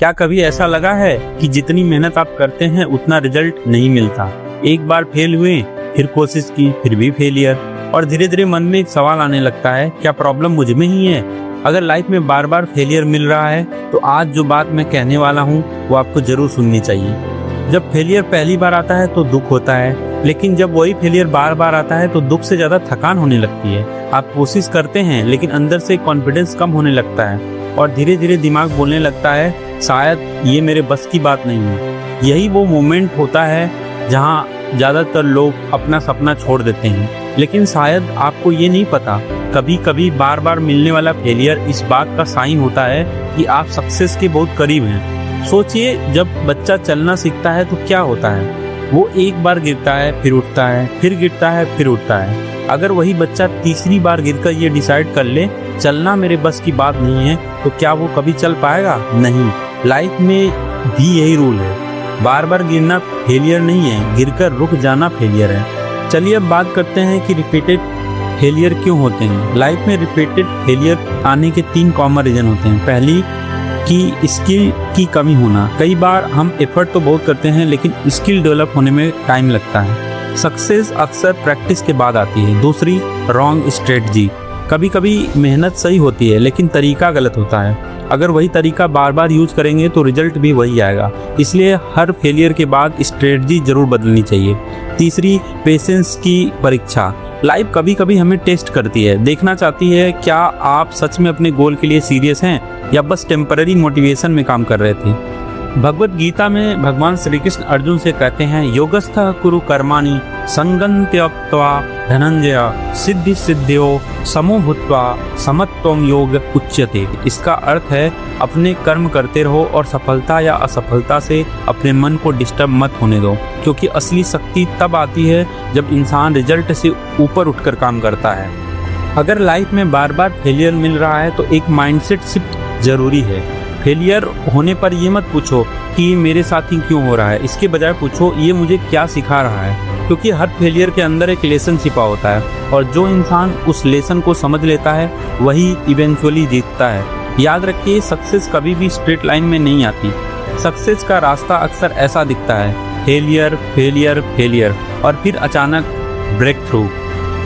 क्या कभी ऐसा लगा है कि जितनी मेहनत आप करते हैं उतना रिजल्ट नहीं मिलता? एक बार फेल हुए, फिर कोशिश की, फिर भी फेलियर, और धीरे धीरे मन में एक सवाल आने लगता है, क्या प्रॉब्लम मुझ में ही है? अगर लाइफ में बार बार फेलियर मिल रहा है तो आज जो बात मैं कहने वाला हूँ वो आपको जरूर सुननी चाहिए। जब फेलियर पहली बार आता है तो दुख होता है, लेकिन जब वही फेलियर बार बार आता है तो दुख से ज्यादा थकान होने लगती है। आप कोशिश करते हैं लेकिन अंदर से कॉन्फिडेंस कम होने लगता है और धीरे धीरे दिमाग बोलने लगता है शायद ये मेरे बस की बात नहीं है। यही वो मोमेंट होता है जहाँ ज़्यादातर लोग अपना सपना छोड़ देते हैं। लेकिन शायद आपको ये नहीं पता, कभी कभी बार बार मिलने वाला फेलियर इस बात का साइन होता है कि आप सक्सेस के बहुत करीब हैं। सोचिए, जब बच्चा चलना सीखता है तो क्या होता है? वो एक बार गिरता है, फिर उठता है, फिर गिरता है, फिर उठता है। अगर वही बच्चा तीसरी बार गिरकर ये डिसाइड कर ले चलना मेरे बस की बात नहीं है, तो क्या वो कभी चल पाएगा? नहीं। लाइफ में भी यही रूल है, बार बार गिरना फेलियर नहीं है, गिरकर रुक जाना फेलियर है। चलिए अब बात करते हैं कि रिपीटेड फेलियर क्यों होते हैं। लाइफ में रिपीटेड फेलियर आने के 3 कॉमन रीजन होते हैं। पहली कि स्किल की कमी होना। कई बार हम एफर्ट तो बहुत करते हैं लेकिन स्किल डेवलप होने में टाइम लगता है। सक्सेस अक्सर प्रैक्टिस के बाद आती है। दूसरी, रॉन्ग स्ट्रेटजी। कभी कभी मेहनत सही होती है लेकिन तरीका गलत होता है। अगर वही तरीका बार बार यूज करेंगे तो रिजल्ट भी वही आएगा। इसलिए हर फेलियर के बाद स्ट्रेटजी जरूर बदलनी चाहिए। तीसरी, पेशेंस की परीक्षा। लाइफ कभी कभी हमें टेस्ट करती है, देखना चाहती है क्या आप सच में अपने गोल के लिए सीरियस हैं या बस टेम्पररी मोटिवेशन में काम कर रहे थे। भगवत गीता में भगवान श्री कृष्ण अर्जुन से कहते हैं, योगस्थः कुरु कर्माणि संगं त्यक्त्वा धनंजय सिद्धि सिद्ध्यो समो भूत्वा समत्वं योग उच्यते। इसका अर्थ है अपने कर्म करते रहो और सफलता या असफलता से अपने मन को डिस्टर्ब मत होने दो, क्योंकि असली शक्ति तब आती है जब इंसान रिजल्ट से ऊपर उठकर काम करता है। अगर लाइफ में बार बार फेलियर मिल रहा है तो एक माइंडसेट शिफ्ट जरूरी है। फेलियर होने पर ये मत पूछो कि मेरे साथ ही क्यों हो रहा है, इसके बजाय पूछो ये मुझे क्या सिखा रहा है। क्योंकि हर फेलियर के अंदर एक लेसन छिपा होता है और जो इंसान उस लेसन को समझ लेता है वही इवेंचुअली जीतता है। याद रखिए, सक्सेस कभी भी स्ट्रेट लाइन में नहीं आती। सक्सेस का रास्ता अक्सर ऐसा दिखता है, फेलियर फेलियर फेलियर और फिर अचानक ब्रेक थ्रू।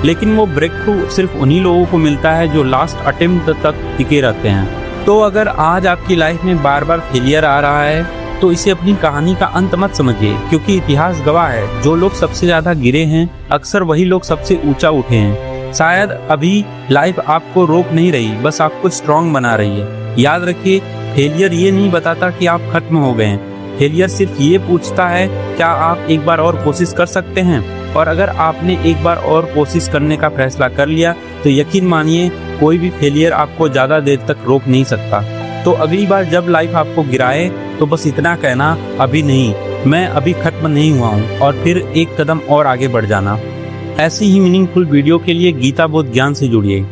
लेकिन वो ब्रेक थ्रू सिर्फ उन्हीं लोगों को मिलता है जो लास्ट अटेम्प्ट तक टिके रहते हैं। तो अगर आज आपकी लाइफ में बार बार फेलियर आ रहा है तो इसे अपनी कहानी का अंत मत समझिए, क्योंकि इतिहास गवाह है जो लोग सबसे ज्यादा गिरे हैं अक्सर वही लोग सबसे ऊंचा उठे हैं। शायद अभी लाइफ आपको रोक नहीं रही, बस आपको स्ट्रांग बना रही है। याद रखिए, फेलियर ये नहीं बताता कि आप खत्म हो गए हैं। फेलियर सिर्फ ये पूछता है क्या आप एक बार और कोशिश कर सकते हैं। और अगर आपने एक बार और कोशिश करने का फैसला कर लिया तो यकीन मानिए कोई भी फेलियर आपको ज़्यादा देर तक रोक नहीं सकता। तो अगली बार जब लाइफ आपको गिराए तो बस इतना कहना, अभी नहीं, मैं अभी खत्म नहीं हुआ हूँ, और फिर एक कदम और आगे बढ़ जाना। ऐसी ही मीनिंगफुल वीडियो के लिए गीता बोध ज्ञान से जुड़िए।